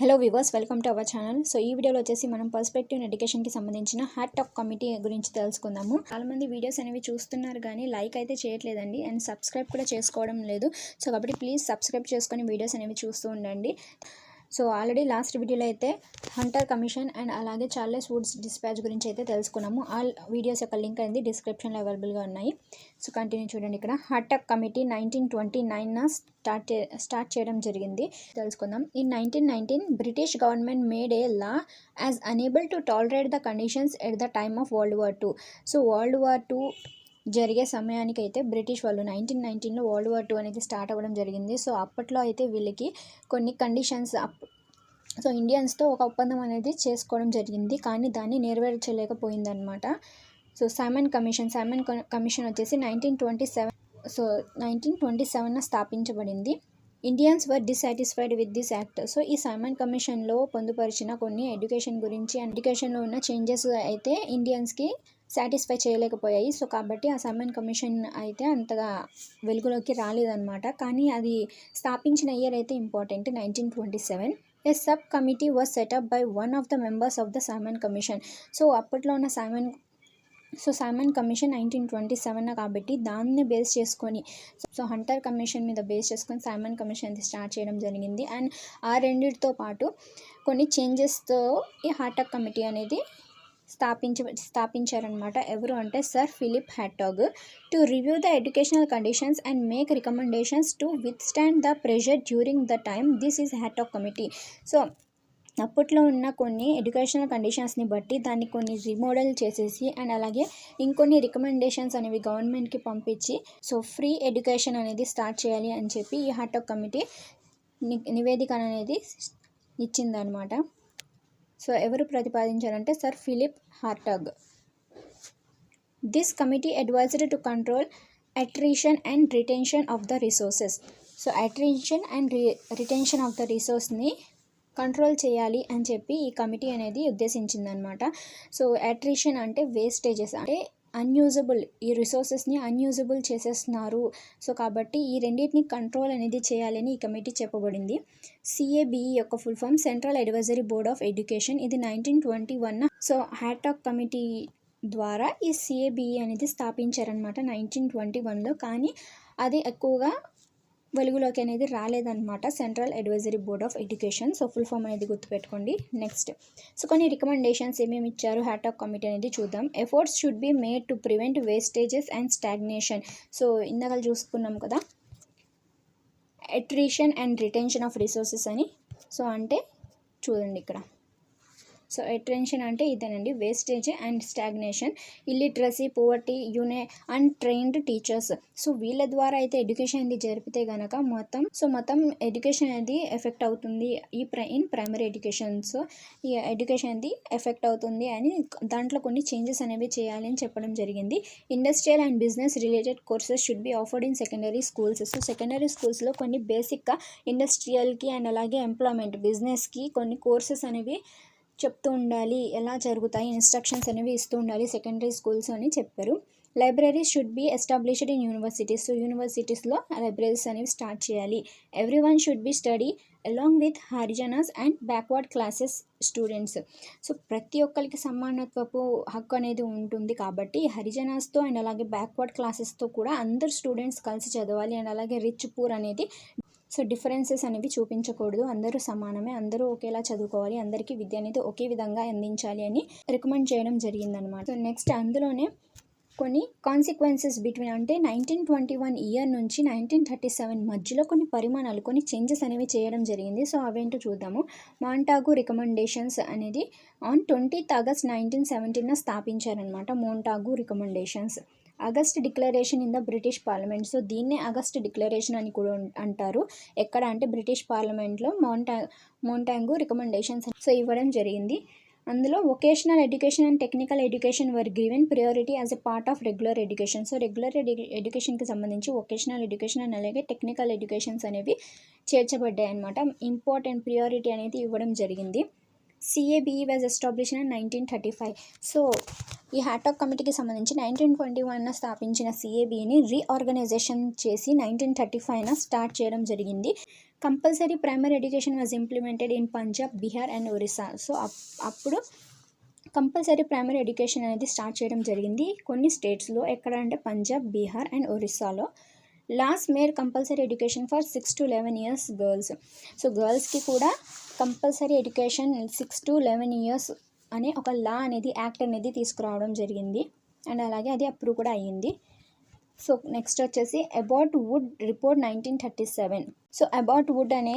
Hello viewers, welcome to our channel. So ఈ వీడియోలో వచ్చేసి మనం పర్స్పెక్టివ్ ఎడ్యుకేషన్కి సంబంధించిన హాట్ టాక్ కమిటీ గురించి తెలుసుకుందాము. చాలామంది వీడియోస్ అనేవి చూస్తున్నారు కానీ లైక్ అయితే చేయట్లేదండి అండ్ సబ్స్క్రైబ్ కూడా చేసుకోవడం లేదు. సో కాబట్టి ప్లీజ్ సబ్స్క్రైబ్ చేసుకొని వీడియోస్ అనేవి చూస్తూ ఉండండి. సో ఆల్రెడీ లాస్ట్ వీడియోలో అయితే హంటర్ కమిషన్ అండ్ అలాగే చార్లెస్ వుడ్స్ డిస్పాచ్ గురించి అయితే తెలుసుకున్నాము. ఆ వీడియోస్ యొక్క లింక్ అనేది డిస్క్రిప్షన్లో అవైలబుల్గా ఉన్నాయి. సో కంటిన్యూ చూడండి. ఇక్కడ హాట్ టాక్ కమిటీ 1929 స్టార్ట్ చేయడం జరిగింది. తెలుసుకుందాం. In 1919 British government made A law as unable to tolerate the conditions at the time of world war II. So world war II జరిగే సమయానికి అయితే బ్రిటిష్ వాళ్ళు 1919లో వరల్డ్ వార్ II అనేది start అవ్వడం జరిగింది. సో అప్పట్లో అయితే వీళ్ళకి కొన్ని కండిషన్స్ సో ఇండియన్స్తో ఒక ఒప్పందం అనేది చేసుకోవడం జరిగింది, కానీ దాన్ని నెరవేర్చలేకపోయిందనమాట. సో సైమన్ కమిషన్ వచ్చేసి 1927 స్థాపించబడింది. Indians were dissatisfied with this act. So ఈ సైమన్ కమిషన్లో పొందుపరిచిన కొన్ని ఎడ్యుకేషన్ గురించి అండ్ ఎడ్యుకేషన్లో ఉన్న చేంజెస్ అయితే ఇండియన్స్కి సాటిస్ఫై చేయలేకపోయాయి. సో కాబట్టి ఆ సైమన్ కమిషన్ అయితే అంతగా వెలుగులోకి రాలేదన్నమాట. కానీ అది స్థాపించిన ఇయర్ అయితే important, 1927. A sub committee was setup by one of the members of the Simon commission. So అప్పట్లో ఉన్న సైమన్ కమిషన్ 1927 కాబట్టి దాన్ని బేస్ చేసుకొని సో హంటర్ కమిషన్ మీద బేస్ చేసుకొని సైమన్ కమిషన్ స్టార్ట్ చేయడం జరిగింది. అండ్ ఆ రెండింటితో పాటు కొన్ని చేంజెస్తో ఈ హాట్ టాక్ కమిటీ అనేది స్థాపించారనమాట. ఎవరు అంటే sir Philip Hartog. To review the educational conditions and make recommendations to withstand the pressure during the time. This is Hartog committee. So అప్పట్లో ఉన్న కొన్ని ఎడ్యుకేషనల్ కండిషన్స్ని బట్టి దాన్ని కొన్ని రీమోడల్ చేసేసి అండ్ అలాగే ఇంకొన్ని రికమెండేషన్స్ అనేవి గవర్నమెంట్కి పంపించి సో ఫ్రీ ఎడ్యుకేషన్ అనేది స్టార్ట్ చేయాలి అని చెప్పి ఈ హాట్ టాక్ కమిటీ నివేదిక అనేది ఇచ్చిందనమాట. సో ఎవరు ప్రతిపాదించారంటే sir Philip Hartog. This committee advised to control attrition and retention of the resources. So attrition and retention of the రిసోర్స్ని కంట్రోల్ చేయాలి అని చెప్పి ఈ కమిటీ అనేది ఉద్దేశించిందనమాట. సో అట్రిషన్ అంటే వేస్టేజెస్, అంటే అన్యూజబుల్, ఈ రిసోర్సెస్ని అన్యూజబుల్ చేసేస్తున్నారు. సో కాబట్టి ఈ రెండింటిని కంట్రోల్ అనేది చేయాలని ఈ కమిటీ చెప్పబడింది. CABE యొక్క full form central advisory board of education. ఇది 1921. సో హాట్ టాక్ కమిటీ ద్వారా ఈ CABE అనేది స్థాపించారనమాట 1921లో. కానీ అది ఎక్కువగా వెలుగులోకి అనేది రాలేదన్నమాట, central advisory board of education. So full form అనేది గుర్తుపెట్టుకోండి. నెక్స్ట్ సో కొన్ని రికమెండేషన్స్ ఏమేమి ఇచ్చారు హాట్ టాక్ కమిటీ అనేది చూద్దాం. Efforts should be made to prevent wastages and stagnation. So ఇందాక చూసుకున్నాం కదా attrition and retention of resources అని. సో అంటే చూడండి ఇక్కడ. సో అట్రిషన్ అంటే ఇదేనండి, wastage and stagnation. Illiteracy, poverty, untrained teachers. So వీళ్ళ ద్వారా అయితే ఎడ్యుకేషన్ అనేది జరిపితే కనుక మొత్తం ఎడ్యుకేషన్ అనేది ఎఫెక్ట్ అవుతుంది ఇన్ ప్రైమరీ ఎడ్యుకేషన్. సో ఈ ఎడ్యుకేషన్ అనేది ఎఫెక్ట్ అవుతుంది అని దాంట్లో కొన్ని చేంజెస్ అనేవి చేయాలి అని చెప్పడం జరిగింది. Industrial and business related courses should be offered in secondary schools. So secondary స్కూల్స్లో కొన్ని బేసిక్గా ఇండస్ట్రియల్కి అండ్ అలాగే ఎంప్లాయ్మెంట్, బిజినెస్కి కొన్ని కోర్సెస్ అనేవి చెప్తూ ఉండాలి, ఎలా జరుగుతాయి ఇన్స్ట్రక్షన్స్ అనేవి ఇస్తూ ఉండాలి సెకండరీ స్కూల్స్ అని చెప్పారు. Libraries should be established in universities. So యూనివర్సిటీస్లో లైబ్రరీస్ అనేవి స్టార్ట్ చేయాలి. Every one should be study along with harijans and backward classes students. So ప్రతి ఒక్కరికి సమానత్వపు హక్కు అనేది ఉంటుంది కాబట్టి హరిజనస్తో అండ్ అలాగే బ్యాక్వర్డ్ క్లాసెస్తో కూడా అందరు స్టూడెంట్స్ కలిసి చదవాలి. అండ్ అలాగే రిచ్ పూర్ అనేది సో డిఫరెన్సెస్ అనేవి చూపించకూడదు, అందరూ సమానమే, అందరూ ఒకేలా చదువుకోవాలి, అందరికీ విద్య అనేది ఒకే విధంగా అందించాలి అని రికమెండ్ చేయడం జరిగిందనమాట. సో నెక్స్ట్ అందులోనే కొన్ని కాన్సిక్వెన్సెస్ బిట్వీన్ అంటే 1921 ఇయర్ నుంచి 1937 మధ్యలో కొన్ని పరిమాణాలు, కొన్ని చేంజెస్ అనేవి చేయడం జరిగింది. సో అవేంటో చూద్దాము. మాంటాగు రికమెండేషన్స్ అనేది ఆన్ 20th August 1917 స్థాపించారనమాట. Montagu recommendations. August declaration in the British parliament. So దీన్నే ఆగస్ట్ డిక్లరేషన్ అని కూడా అంటారు. ఎక్కడ అంటే బ్రిటిష్ పార్లమెంట్లో మోంటాగు రికమెండేషన్స్ సో ఇవ్వడం జరిగింది. అందులో vocational education and technical education were given priority as a part of regular education. So regular ఎడ్యుకేషన్కి సంబంధించి వొకేషనల్ ఎడ్యుకేషన్ అండ్ అలాగే టెక్నికల్ ఎడ్యుకేషన్స్ అనేవి చేర్చబడ్డాయి అనమాట. ఇంపార్టెంట్ ప్రియారిటీ అనేది ఇవ్వడం జరిగింది. CABE was established in 1935. So ఈ హ్యాటాక్ కమిటీకి సంబంధించి 1921 స్థాపించిన సిఏబిని రీఆర్గనైజేషన్ చేసి 1935 స్టార్ట్ చేయడం జరిగింది. Compulsory primary education was implemented in Punjab, Bihar and Orissa. So అప్పుడు కంపల్సరీ ప్రైమరీ ఎడ్యుకేషన్ అనేది స్టార్ట్ చేయడం జరిగింది కొన్ని స్టేట్స్లో. ఎక్కడ అంటే పంజాబ్, బీహార్ అండ్ ఒరిస్సాలో. Laws made compulsory education for 6 to 11 years girls. So గర్ల్స్కి కూడా కంపల్సరీ ఎడ్యుకేషన్ 6 to 11 years అనే ఒక లా అనేది, యాక్ట్ అనేది తీసుకురావడం జరిగింది. అండ్ అలాగే అది అప్రూవ్ కూడా అయ్యింది. సో నెక్స్ట్ వచ్చేసి Abbott Wood report 1937. So Abbott Wood అనే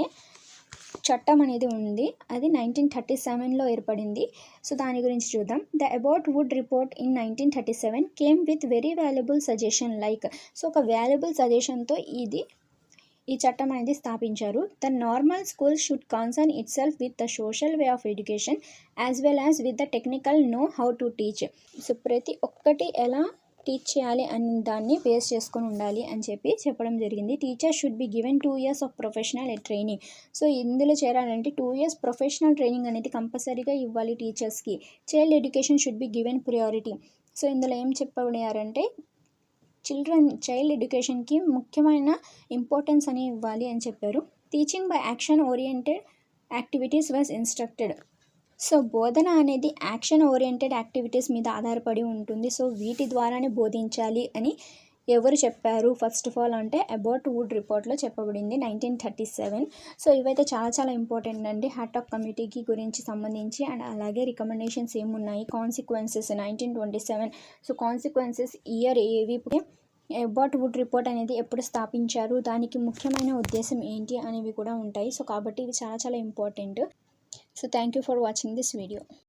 చట్టం అనేది ఉంది, అది 1937లో ఏర్పడింది. సో దాని గురించి చూద్దాం. The Abbott Wood report in 1937 came with very valuable suggestion like. So ఒక వాల్యుబుల్ సజెషన్తో ఈ చట్టం అనేది స్థాపించారు. The normal school should concern itself with the social way of education as well as with the technical know how to teach. So ప్రతి ఒక్కటి ఎలా teach చేయాలి అని దాన్ని బేస్ చేసుకొని ఉండాలి అని చెప్పడం జరిగింది. Teacher should be given 2 years of professional training. So ఇందులో చేరాలంటే 2 years ప్రొఫెషనల్ ట్రైనింగ్ అనేది కంపల్సరీగా ఇవ్వాలి టీచర్స్కి. Child education should be given priority. So ఇందులో ఏం చెప్పబడారంటే చైల్డ్ ఎడ్యుకేషన్కి ముఖ్యమైన ఇంపార్టెన్స్ అని ఇవ్వాలి అని చెప్పారు. Teaching by action oriented activities was instructed. So బోధన అనేది యాక్షన్ ఓరియంటెడ్ యాక్టివిటీస్ మీద ఆధారపడి ఉంటుంది. సో వీటి ద్వారానే బోధించాలి అని ఎవరు చెప్పారు ఫస్ట్ ఆఫ్ ఆల్ అంటే అబౌట్ వుడ్ రిపోర్ట్లో చెప్పబడింది 1937. సో ఇవైతే చాలా ఇంపార్టెంట్ అండి హ్యాటాక్ కమిటీకి గురించి సంబంధించి. అండ్ అలాగే రికమెండేషన్స్ ఏమున్నాయి, కాన్సిక్వెన్సెస్ 1927. సో కాన్సిక్వెన్సెస్ ఇయర్ ఏవి, అబౌట్ వుడ్ రిపోర్ట్ అనేది ఎప్పుడు స్థాపించారు, దానికి ముఖ్యమైన ఉద్దేశం ఏంటి అనేవి కూడా ఉంటాయి. సో కాబట్టి ఇవి చాలా important. So thank you for watching this video.